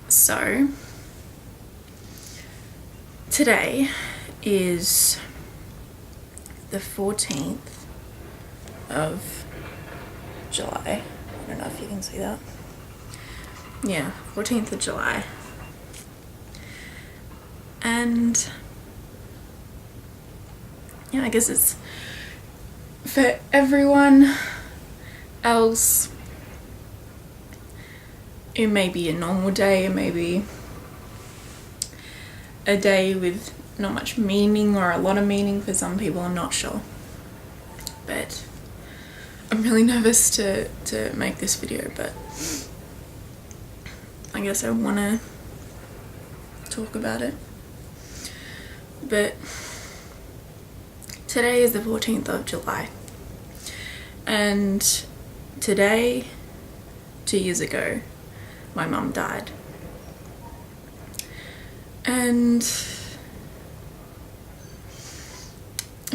So, today is the 14th of July. I don't know if you can see that. Yeah, 14th of July. And yeah, I guess it's for everyone else. It may be a normal day, it may be a day with not much meaning or a lot of meaning for some people, I'm not sure. But I'm really nervous to make this video, but I guess I want to talk about it. But today is the 14th of July, and today, 2 years ago, my mum died. And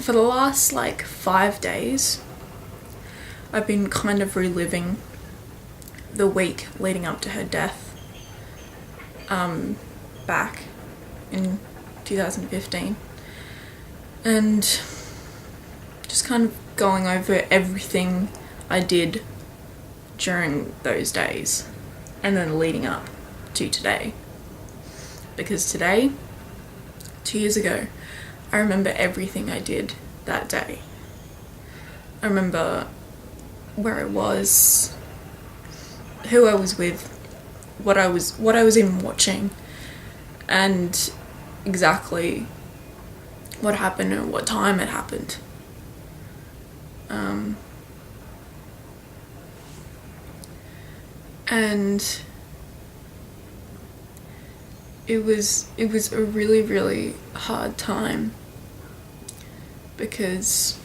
for the last 5 days, I've been kind of reliving the week leading up to her death, back in 2015, and just kind of going over everything I did during those days and then leading up to today. Because today, 2 years ago, I remember everything I did that day. I remember where I was, who I was with, what I was even watching, and exactly what happened and what time it happened. And it was a really, really hard time, because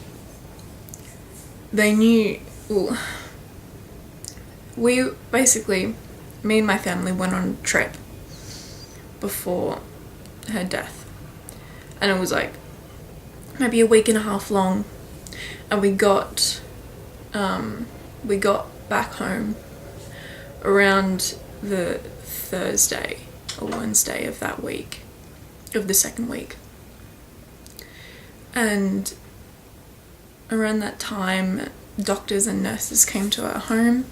they knew, well, we basically, me and my family went on a trip before her death, and it was maybe a week and a half long, and we got back home around the Thursday or Wednesday of that week, of the second week. And around that time, doctors and nurses came to our home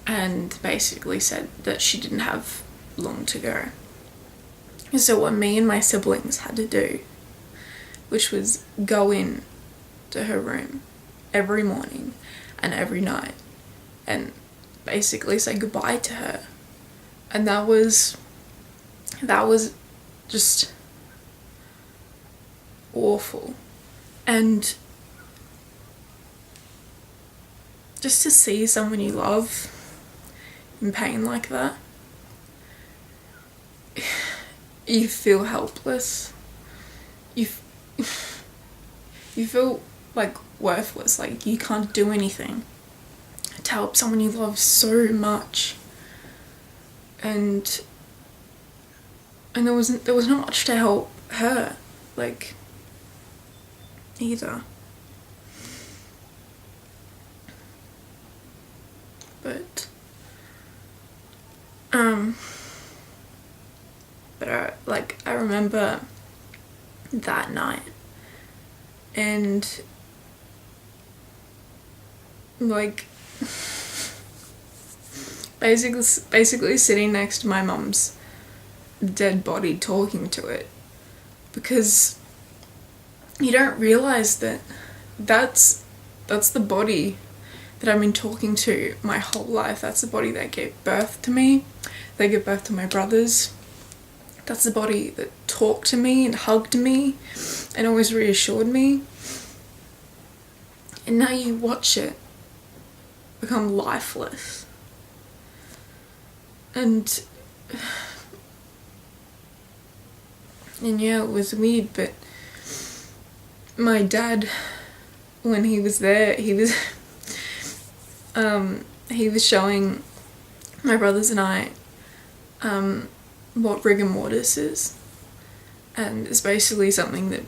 and basically said that she didn't have long to go. So what me and my siblings had to do, which was go in to her room every morning and every night and basically say goodbye to her. And that was just awful. And just to see someone you love in pain like that, you feel helpless. You feel worthless, you can't do anything to help someone you love so much. And there was not much to help her, either. But I remember that night, and basically sitting next to my mum's dead body, talking to it, because you don't realize that that's the body that I've been talking to my whole life. That's the body that gave birth to me, that gave birth to my brothers. That's the body that talked to me and hugged me and always reassured me. And now you watch it become lifeless. And yeah, it was weird, but my dad, when he was there, he was showing my brothers and I what rigor mortis is, and it's basically something that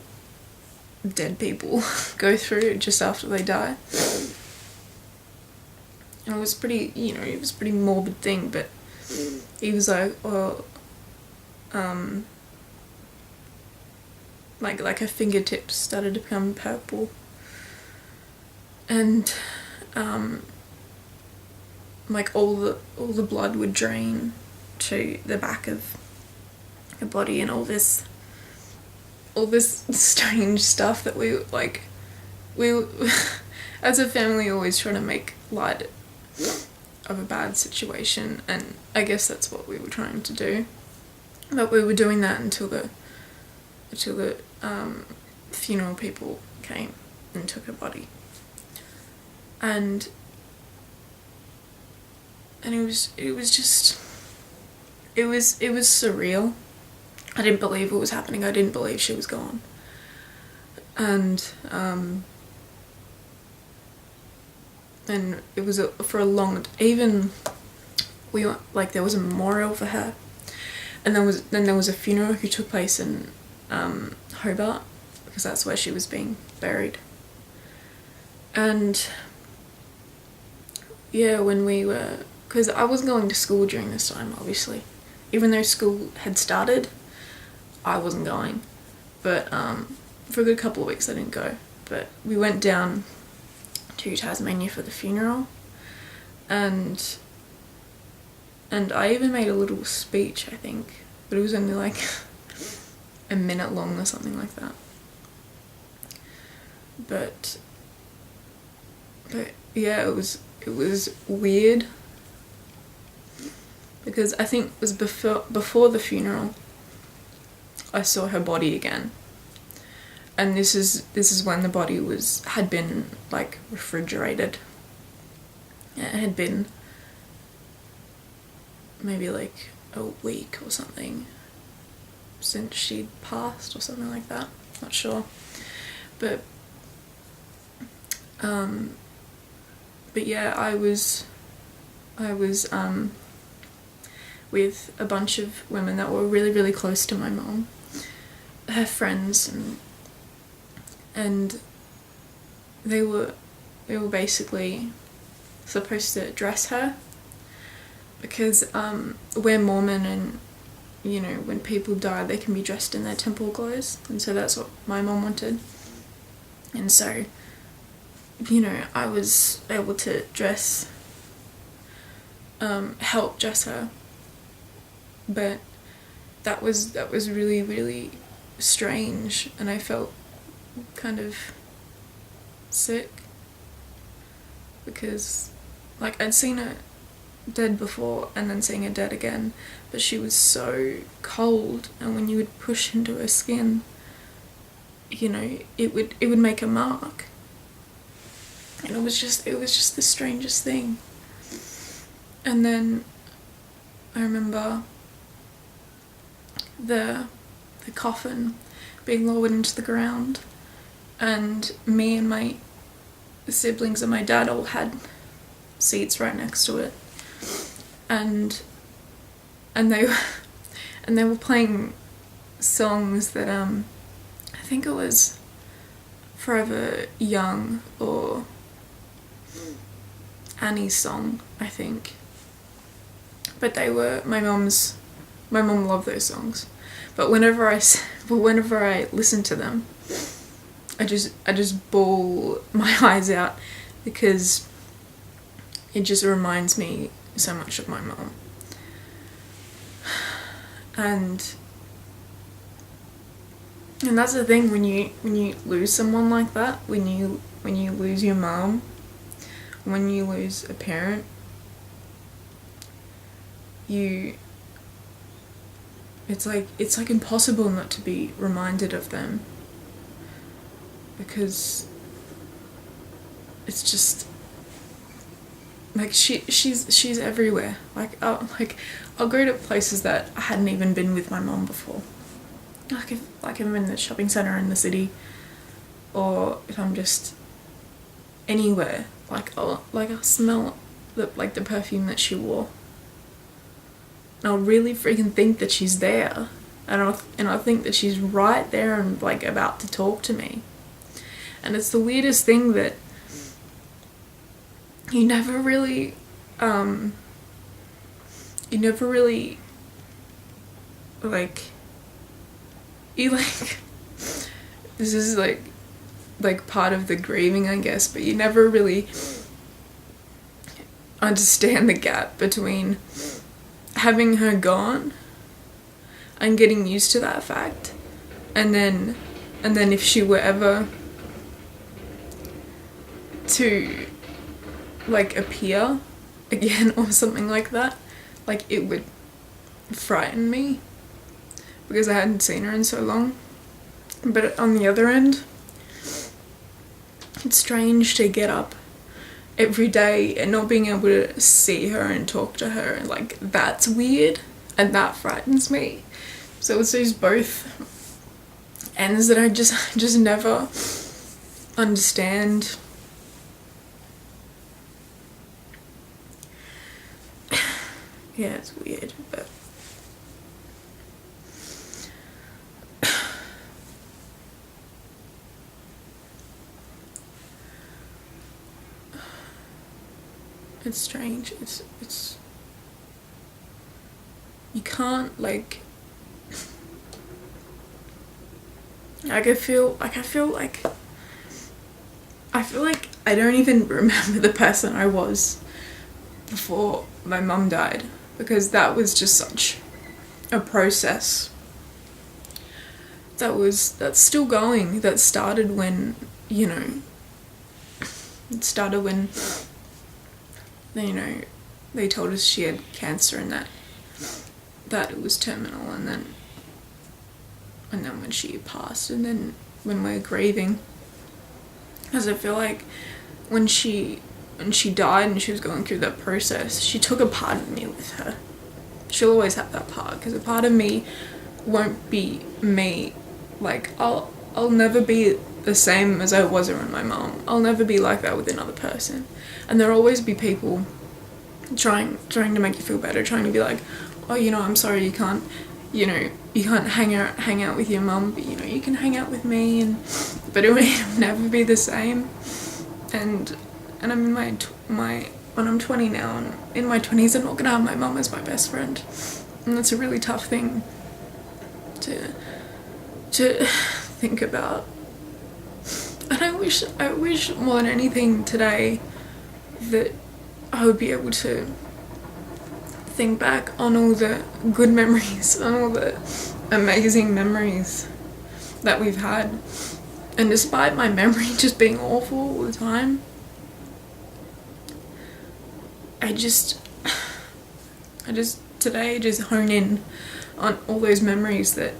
dead people go through just after they die. And it was pretty, it was a pretty morbid thing, but he was like, well, like her fingertips started to become purple, and like all the blood would drain to the back of her body, and all this strange stuff that we as a family always try to make light of a bad situation, and I guess that's what we were trying to do. But we were doing that until the funeral people came and took her body, and it was surreal. I didn't believe it was happening. I didn't believe she was gone, and it was for a long, even we were, like, there was a memorial for her, and then there was a funeral who took place in Hobart, because that's where she was being buried. And yeah, when we were, because I was going to school during this time, obviously, even though school had started, I wasn't going, but for a good couple of weeks I didn't go. But we went down to Tasmania for the funeral, and I even made a little speech, I think, but it was only like a minute long or something like that. But yeah, it was weird, because I think it was before the funeral I saw her body again, and this is when the body had been like refrigerated. It had been maybe like a week or something since she'd passed or something like that, not sure, but yeah, I was with a bunch of women that were really, really close to my mom, her friends, and they were basically supposed to dress her, because we're Mormon, and you know, when people die they can be dressed in their temple clothes, and so that's what my mom wanted. And so, you know, I was able to help dress her, but that was really, really strange, and I felt kind of sick, because like I'd seen her dead before and then seeing her dead again, but she was so cold, and when you would push into her skin, you know, it would make a mark, and it was just the strangest thing. And then I remember the coffin being lowered into the ground, and me and my siblings and my dad all had seats right next to it, and they were playing songs that I think it was Forever Young or Annie's song, I think, but they were my mom loved those songs, but whenever I listen to them, I just bawl my eyes out, because it just reminds me so much of my mom. And that's the thing, when you lose someone like that, when you lose your mom, when you lose a parent, it's like impossible not to be reminded of them, because it's just like she's everywhere. Like I'll go to places that I hadn't even been with my mom before. If I'm in the shopping centre in the city, or if I'm just anywhere, I'll smell the perfume that she wore, and I'll really freaking think that she's there, and I'll think that she's right there and like about to talk to me. And it's the weirdest thing that you never really you never really, like, you, like, this is, like, part of the grieving, I guess, but you never really understand the gap between having her gone and getting used to that fact, and then if she were ever to, like, appear again or something like that, like, it would frighten me because I hadn't seen her in so long. But on the other end, it's strange to get up every day and not being able to see her and talk to her. Like, that's weird, and that frightens me. So it's those both ends that I just never understand. Yeah, it's weird, but it's strange. It's you can't, like I feel like I don't even remember the person I was before my mum died, because that was just such a process that's still going, that started when, you know, they told us she had cancer and that it was terminal, and then when she passed, and then when we're grieving, because I feel like when she died and she was going through that process, she took a part of me with her. She'll always have that part, because a part of me won't be me. Like, I'll never be the same as I was around my mom. I'll never be like that with another person. And there'll always be people trying to make you feel better, trying to be like, oh, you know, I'm sorry you can't hang out with your mum, but, you know, you can hang out with me, but it'll never be the same. And I'm in when I'm 20 now, and in my 20s I'm not gonna have my mum as my best friend, and that's a really tough thing to think about. And I wish more than anything today that I would be able to think back on all the good memories, on all the amazing memories that we've had. And despite my memory just being awful all the time, I just today just hone in on all those memories that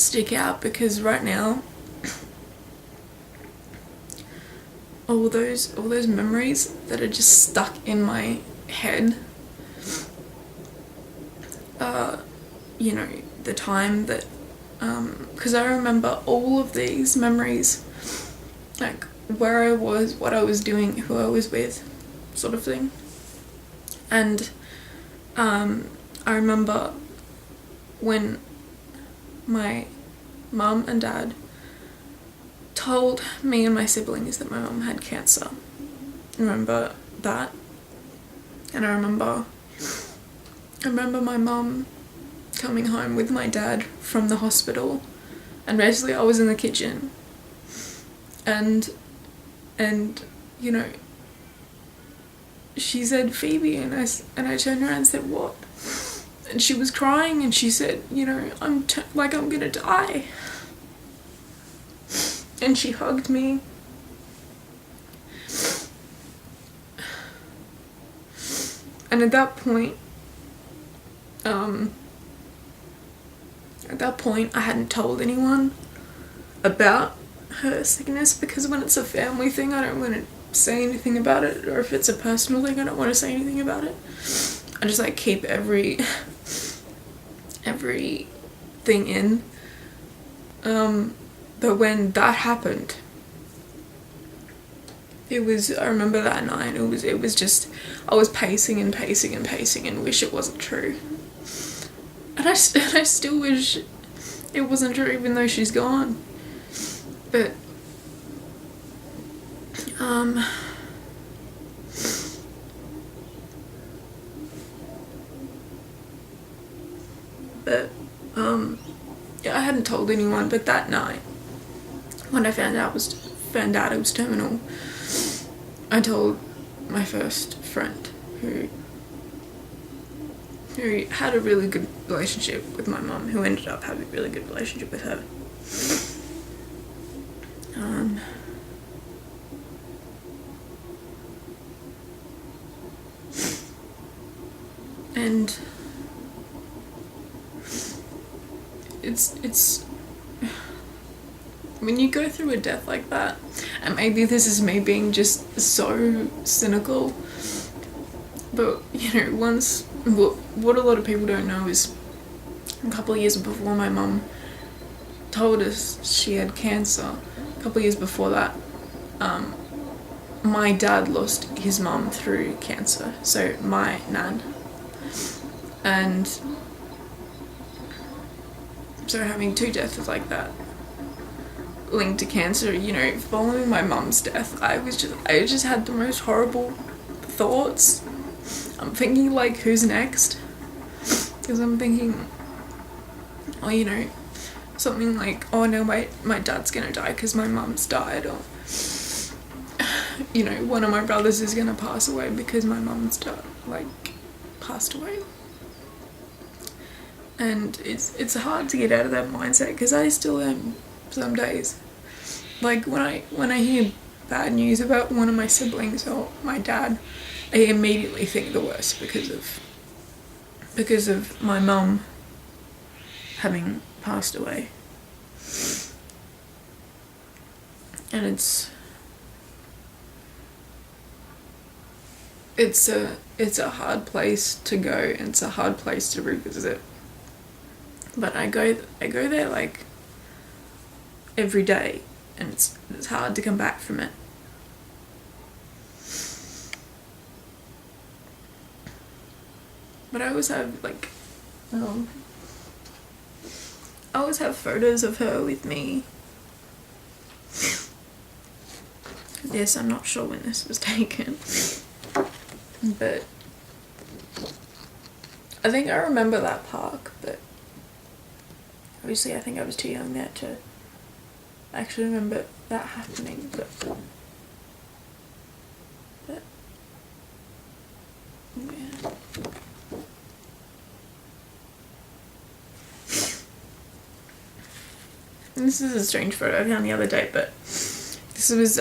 stick out, because right now all those memories that are just stuck in my head, you know, the time that because I remember all of these memories, like where I was, what I was doing, who I was with, sort of thing. And I remember when my mum and dad told me and my siblings that my mum had cancer. I remember that. And I remember my mum coming home with my dad from the hospital, and basically I was in the kitchen, and you know, she said, Phoebe, and I turned around and said, what? And she was crying, and she said, you know, I'm gonna die. And she hugged me. And at that point, I hadn't told anyone about her sickness, because when it's a family thing, I don't want to say anything about it, or if it's a personal thing, I don't want to say anything about it. I just like keep everything in. But when that happened, I remember that night, it was just, I was pacing and wish it wasn't true. And I still wish it wasn't true, even though she's gone. But, but yeah, I hadn't told anyone. But that night, when I found out it was terminal, I told my first friend who had a really good relationship with my mum, who ended up having a really good relationship with her. And it's when you go through a death like that, and maybe this is me being just so cynical, but you know, what a lot of people don't know is a couple of years before my mum told us she had cancer, a couple of years before that, my dad lost his mum through cancer, so my nan. And so having two deaths like that linked to cancer, you know, following my mum's death, I just had the most horrible thoughts. I'm thinking, like, who's next? Because I'm thinking, oh, you know, something like, oh no, my dad's gonna die because my mum's died, or, you know, one of my brothers is gonna pass away because my mum's passed away. And it's hard to get out of that mindset, because I still am some days. Like, when I hear bad news about one of my siblings or my dad, I immediately think the worst because of my mum having passed away. And it's a hard place to go, and it's a hard place to revisit. But I go there like every day, and it's hard to come back from it. But I always have photos of her with me. Yes, I'm not sure when this was taken, but I think I remember that park, but obviously I think I was too young there to actually remember that happening, but yeah. And this is a strange photo I found the other day, but this was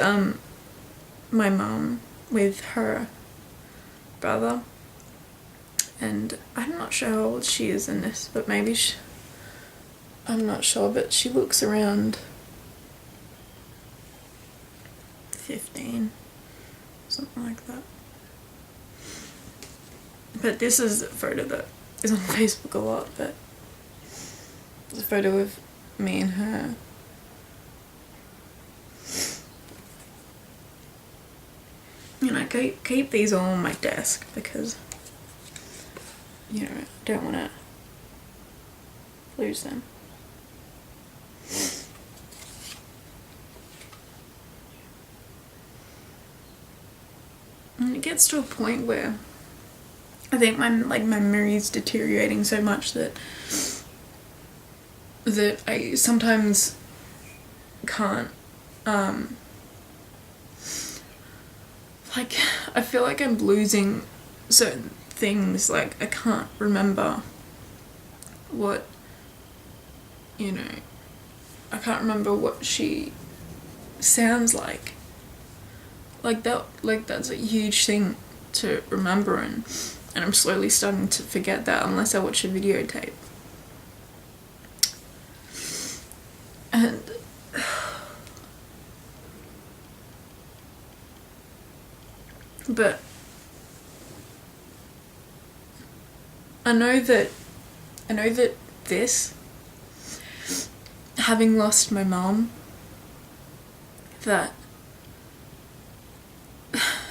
my mum with her brother, and I'm not sure how old she is in this, but maybe I'm not sure, but she looks around 15, something like that. But this is a photo that is on Facebook a lot, but it's a photo of me and her. And I keep these all on my desk because, you know, I don't want to lose them. And it gets to a point where I think my memory is deteriorating so much that I sometimes can't, I feel like I'm losing certain things. Like, I can't remember what, you know, I can't remember what she sounds like. That's a huge thing to remember, and I'm slowly starting to forget that unless I watch a videotape. And but I know that this, having lost my mum, that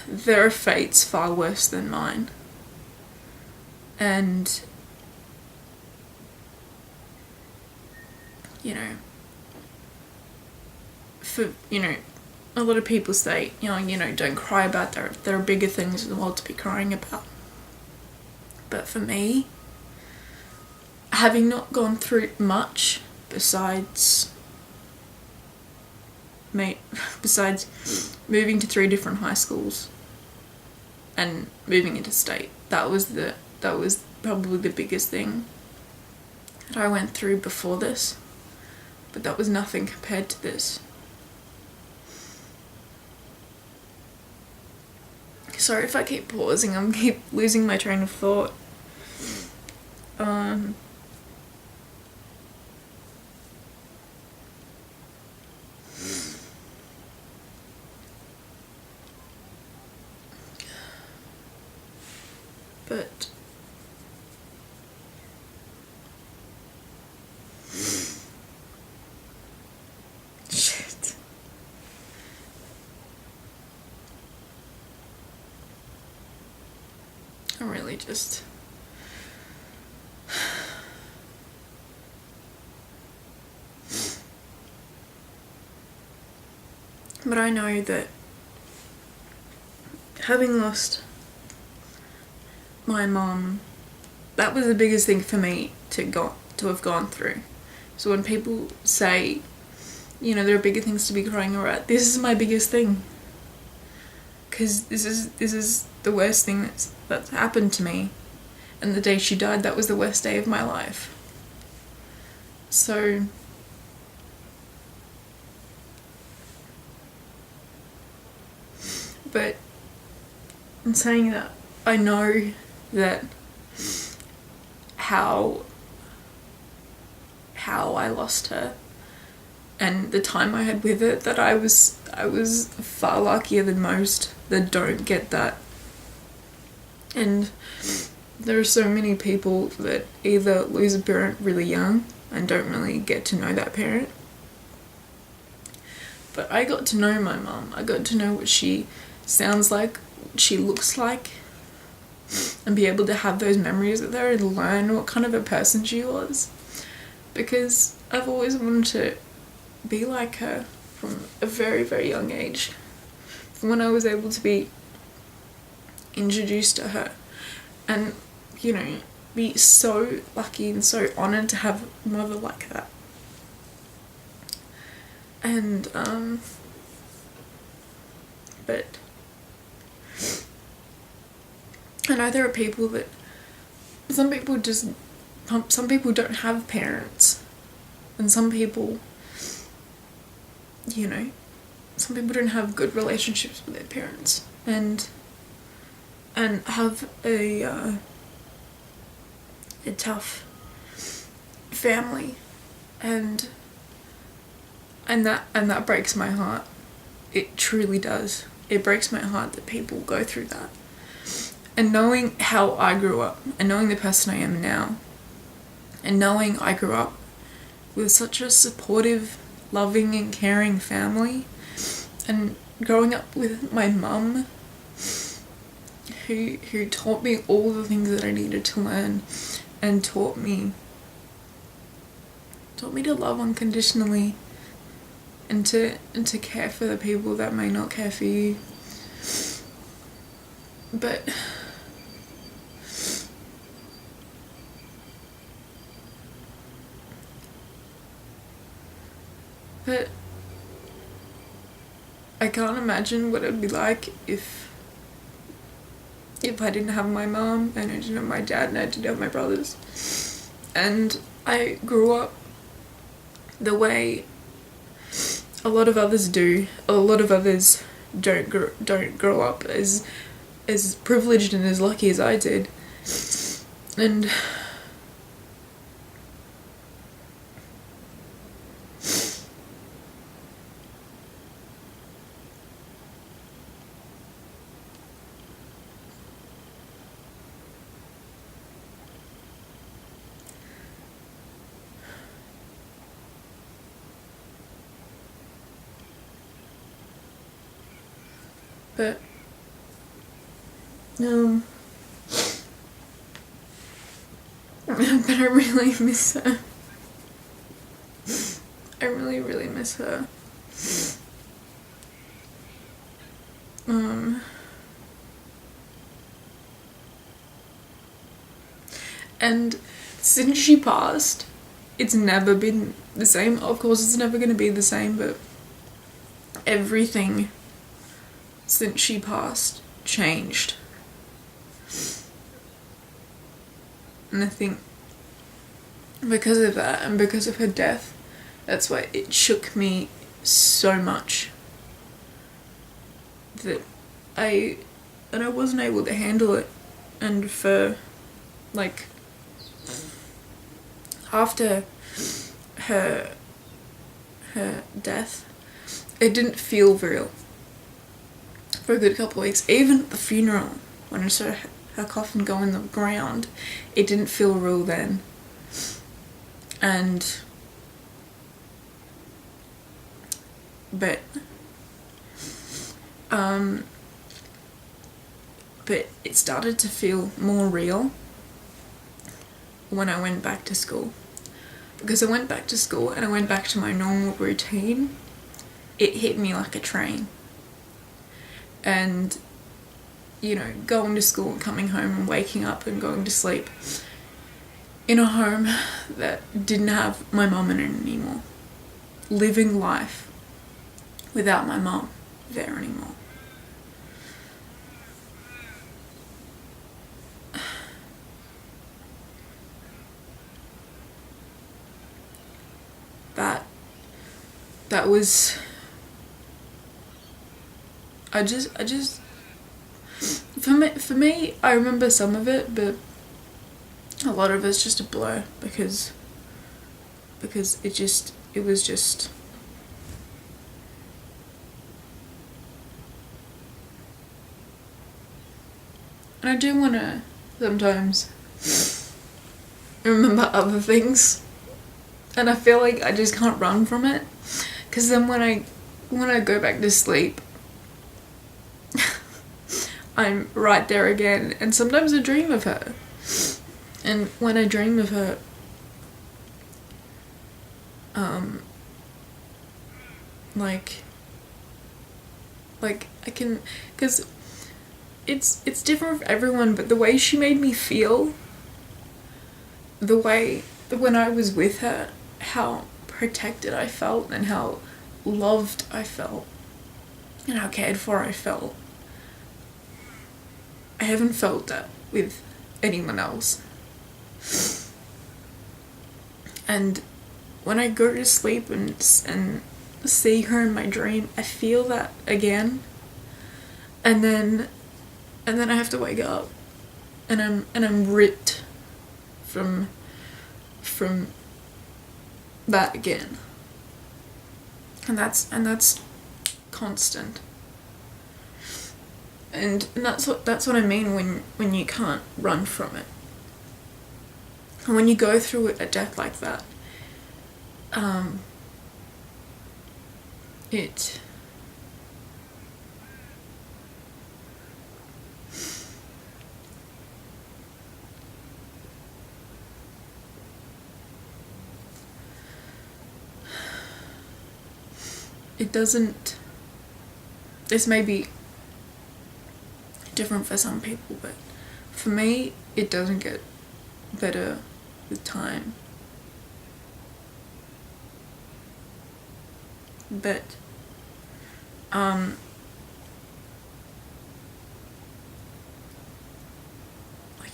there are fates far worse than mine. And, you know, a lot of people say, you know, don't cry about there are bigger things in the world to be crying about. But for me, having not gone through much besides moving to 3 different high schools and moving interstate, that was probably the biggest thing that I went through before this, but that was nothing compared to this. Sorry if I keep pausing, I'm keep losing my train of thought. But shit. I'm really just but I know that having lost my mum, that was the biggest thing for me to have gone through. So when people say, you know, there are bigger things to be crying about, this is my biggest thing, because this is the worst thing that's happened to me, and the day she died, that was the worst day of my life. So but in saying that, I know that how I lost her and the time I had with her, that I was far luckier than most that don't get that. And there are so many people that either lose a parent really young and don't really get to know that parent. But I got to know my mum. I got to know what she sounds like, what she looks like, and be able to have those memories with her and learn what kind of a person she was. Because I've always wanted to be like her from a very, very young age. From when I was able to be introduced to her and, you know, be so lucky and so honoured to have a mother like that. And, but I know there are people that, some people don't have parents, and some people, you know, some people don't have good relationships with their parents, and have a tough family, and that breaks my heart. It truly does. It breaks my heart that people go through that. And knowing how I grew up, and knowing the person I am now, and knowing I grew up with such a supportive, loving and caring family, and growing up with my mum, who taught me all the things that I needed to learn, and taught me to love unconditionally, and to care for the people that may not care for you. But I can't imagine what it would be like if I didn't have my mom, and I didn't have my dad, and I didn't have my brothers. And I grew up the way a lot of others do. A lot of others don't grow up as privileged and as lucky as I did. And but but I really miss her. I really, really miss her. And since she passed, it's never been the same. Of course, it's never going to be the same, but everything since she passed changed. And I think because of that and because of her death, that's why it shook me so much that I wasn't able to handle it. And for like after her death, it didn't feel real for a good couple of weeks. Even at the funeral, when I saw her coffin go in the ground, it didn't feel real then. And but it started to feel more real when I went back to school. Because I went back to school and I went back to my normal routine, it hit me like a train. And, you know, going to school and coming home and waking up and going to sleep in a home that didn't have my mum in it anymore. Living life without my mum there anymore. That was I just for me I remember some of it, but a lot of it's just a blur because it was just and I do want to sometimes remember other things, and I feel like I just can't run from it, because then when I go back to sleep I'm right there again, and sometimes I dream of her, and when I dream of her like I can, because it's different for everyone, but the way she made me feel, the way that when I was with her, how protected I felt and how loved I felt and how cared for I felt, I haven't felt that with anyone else. And when I go to sleep and see her in my dream, I feel that again, and then I have to wake up and I'm ripped from that again, and that's constant. And that's what I mean when you can't run from it. And when you go through a death like that, it doesn't, this may be different for some people, but for me it doesn't get better with time. But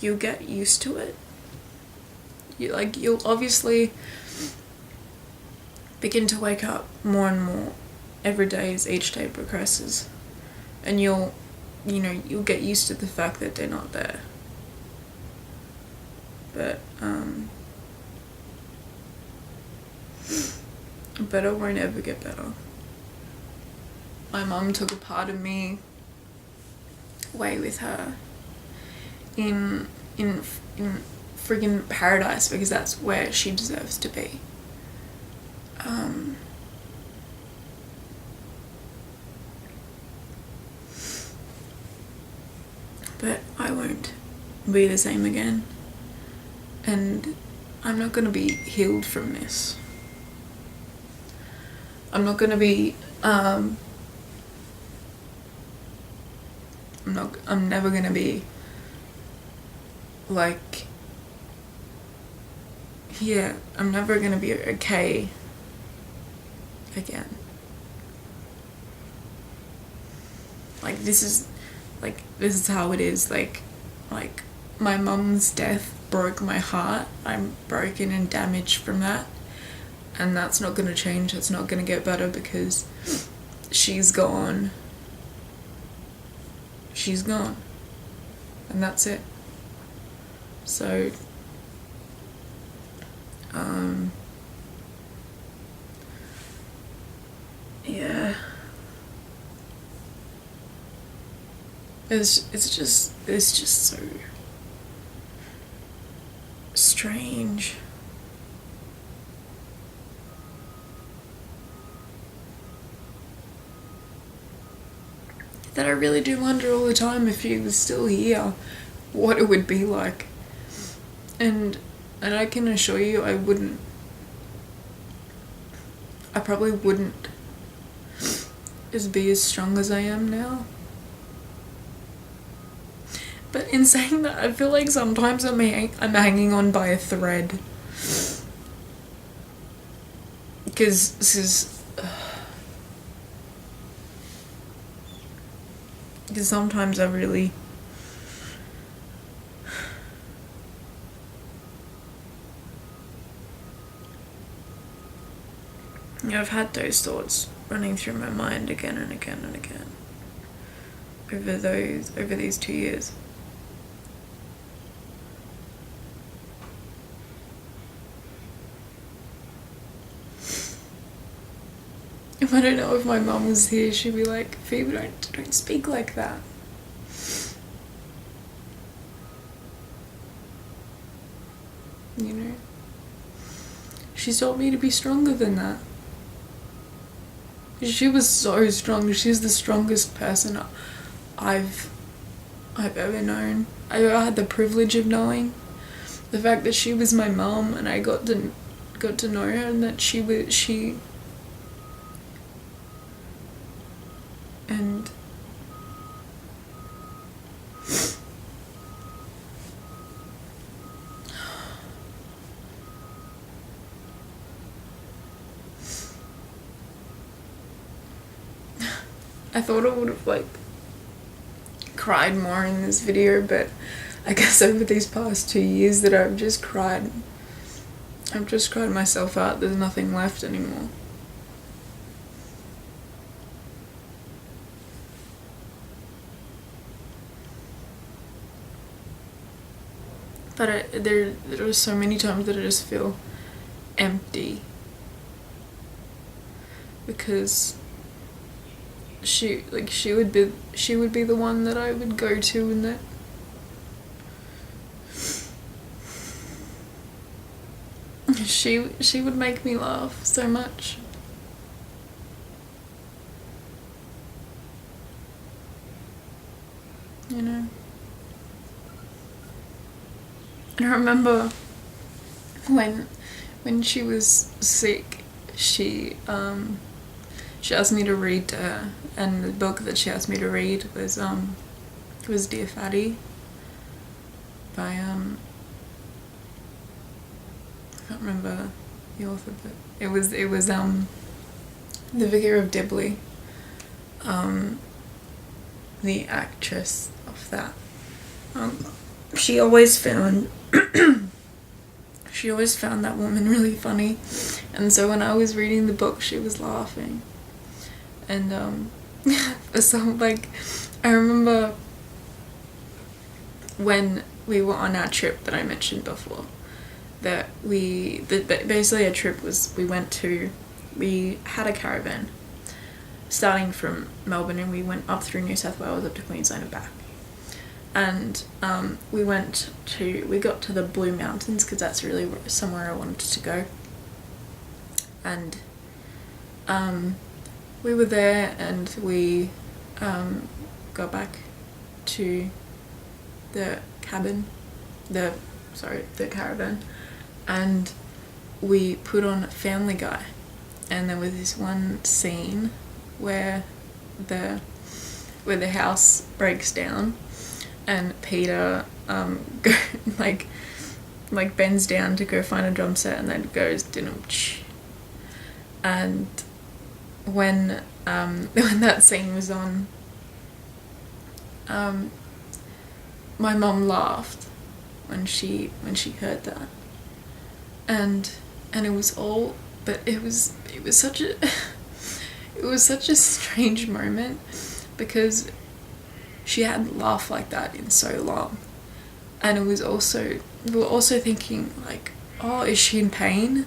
you'll get used to it. You'll obviously begin to wake up more and more every day as each day progresses, and you'll get used to the fact that they're not there. But it won't ever get better. My mum took a part of me away with her in friggin' paradise, because that's where she deserves to be. But I won't be the same again, and I'm not gonna be healed from this. I'm not gonna be I'm never gonna be like yeah, I'm never gonna be okay again. Like, this is how it is. Like my mum's death broke my heart. I'm broken and damaged from that, and that's not gonna change. That's not gonna get better because she's gone. She's gone, and that's it. So yeah, it's just so strange. That I really do wonder all the time if he was still here, what it would be like. And I can assure you I probably wouldn't be as strong as I am now. But in saying that, I feel like sometimes I'm hanging on by a thread. Because this is... Because sometimes I really... I've had those thoughts running through my mind again and again and again over these 2 years. If I don't know if my mum was here, she'd be like, Phoebe, don't speak like that. You know? She's taught me to be stronger than that. She was so strong. She's the strongest person I've ever known. I've ever had the privilege of knowing. The fact that she was my mum and I got to know her, and that and I thought I would have like cried more in this video, but I guess over these past 2 years that I've just cried myself out. There's nothing left anymore. But there are so many times that I just feel empty, because she would be the one that I would go to, and that she would make me laugh so much. You know? And I remember when she was sick, she asked me to read to her, and the book that she asked me to read was Dear Fatty by I can't remember the author, but it was The Vicar of Dibley, the actress of that. She always found that woman really funny, and so when I was reading the book, she was laughing. And so like, I remember when we were on our trip that I mentioned before, that basically a trip was, we had a caravan starting from Melbourne, and we went up through New South Wales up to Queensland and back. And we got to the Blue Mountains, because that's really somewhere I wanted to go. And we were there, and we got back to the caravan, and we put on Family Guy, and there was this one scene where the house breaks down, and Peter like bends down to go find a drum set and then goes dum. And when when that scene was on, my mum laughed when she heard that, and it was all, but it was such a it was such a strange moment, because she hadn't laughed like that in so long, and it was also, we were also thinking like, oh, is she in pain?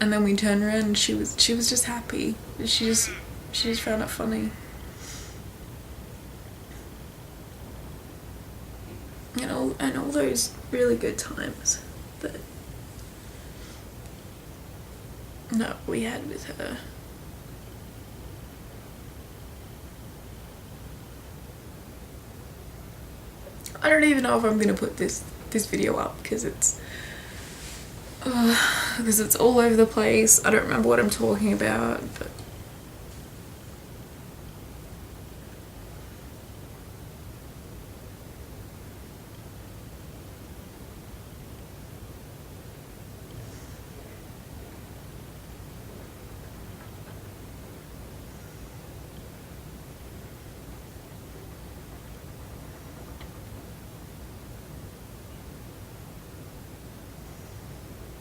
And then we turned around and she was just happy. She just found it funny. And all those really good times that we had with her. I don't even know if I'm gonna put this video up, because it's all over the place. I don't remember what I'm talking about, but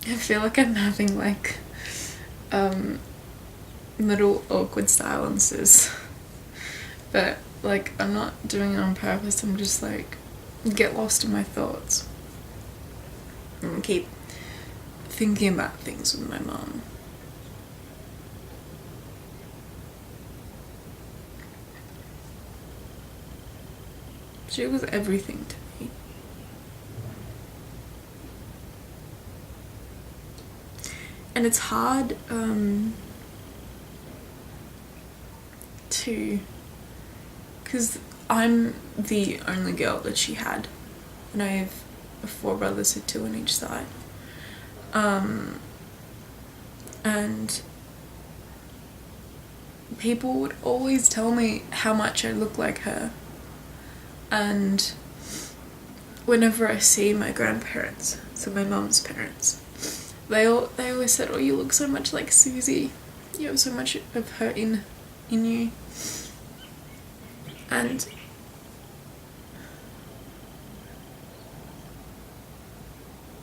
I feel like I'm having like little awkward silences, but like I'm not doing it on purpose. I'm just like get lost in my thoughts and keep thinking about things with my mum. She was everything to me. And it's hard because I'm the only girl that she had, and I have 4 brothers, so 2 on each side. And people would always tell me how much I look like her, and whenever I see my grandparents, so my mum's parents, they always said, oh, you look so much like Susie, you have so much of her in you. And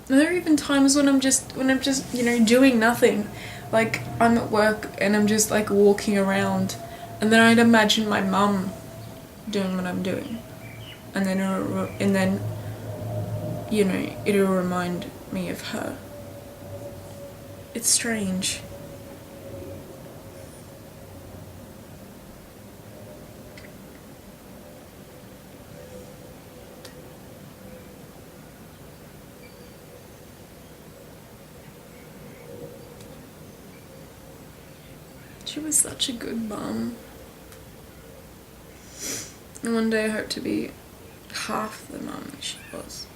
there are even times when I'm just doing nothing, like I'm at work and I'm just like walking around, and then I'd imagine my mum doing what I'm doing, and then it'll remind me of her. It's strange. She was such a good mum. And one day I hope to be half the mum she was.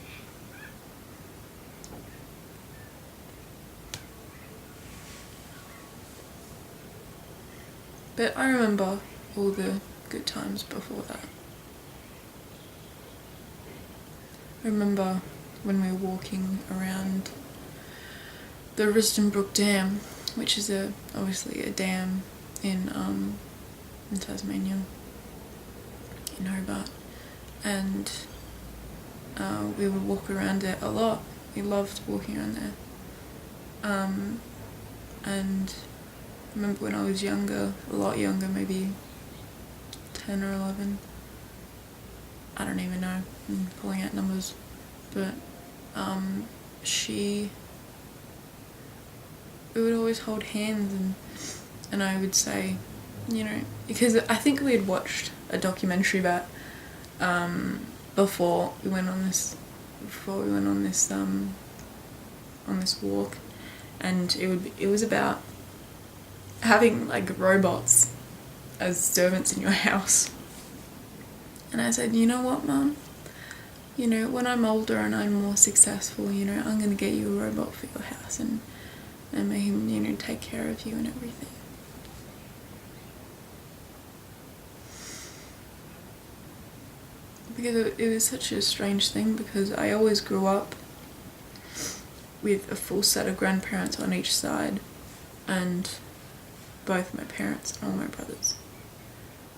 But I remember all the good times before that. I remember when we were walking around the Risdon Brook Dam, which is obviously a dam in Tasmania, in Hobart, and we would walk around it a lot. We loved walking around there. And I remember when I was younger, a lot younger, maybe 10 or 11, I don't even know, I'm pulling out numbers, but we would always hold hands, and I would say, because I think we had watched a documentary about before we went on this walk, and it was about having like robots as servants in your house. And I said, you know what, Mum? When I'm older and I'm more successful, I'm gonna get you a robot for your house and make him, take care of you and everything. Because it was such a strange thing, because I always grew up with a full set of grandparents on each side, and both my parents and all my brothers.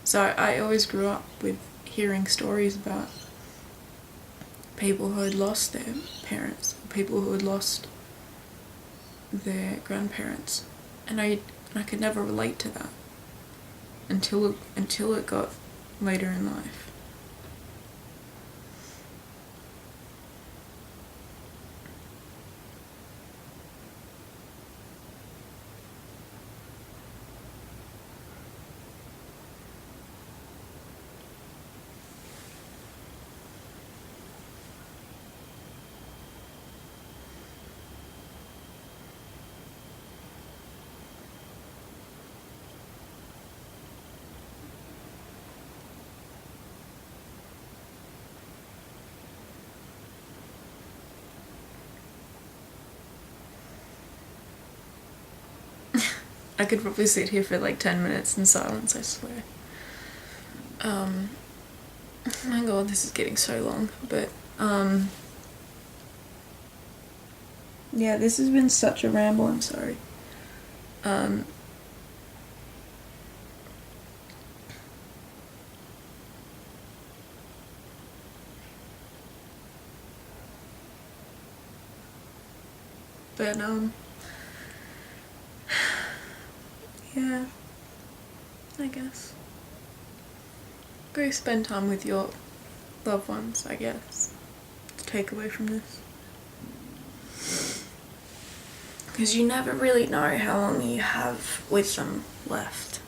So I always grew up with hearing stories about people who had lost their parents, people who had lost their grandparents, and I could never relate to that until it got later in life. I could probably sit here for like 10 minutes in silence, I swear. Oh my god, this is getting so long, but yeah, this has been such a ramble, I'm sorry. But yeah, I guess. Go spend time with your loved ones, I guess. Take away from this. Because you never really know how long you have with them left.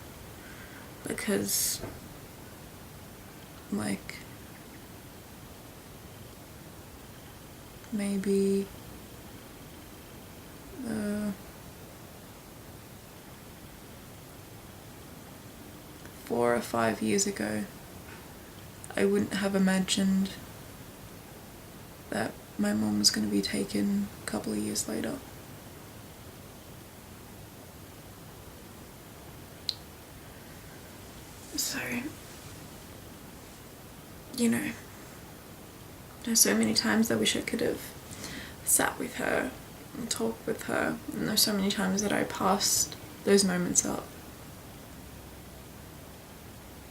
Because, like, maybe 4 or 5 years ago, I wouldn't have imagined that my mum was going to be taken a couple of years later. So, you know, there's so many times I wish I could have sat with her and talked with her, and there's so many times that I passed those moments up.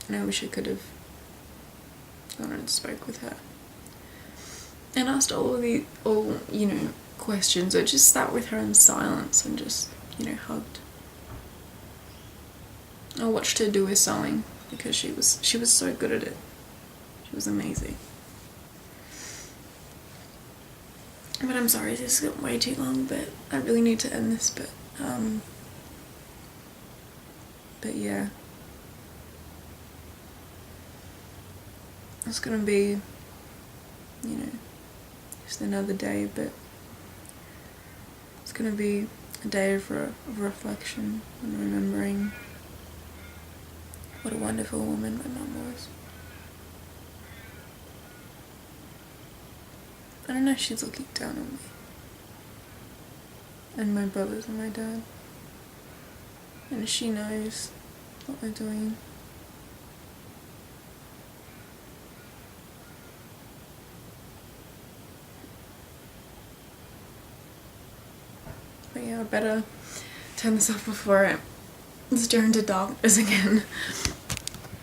And I wish I could have gone and spoke with her and asked all questions, or just sat with her in silence and just, hugged. I watched her do her sewing because she was so good at it. She was amazing. But I'm sorry, this got way too long, but I really need to end this, but yeah. It's gonna be, just another day, but it's gonna be a day of reflection and remembering what a wonderful woman my mum was. I don't know if she's looking down on me. And my brothers and my dad. And she knows what we're doing. But yeah, I better turn this off before it's turned to darkness again.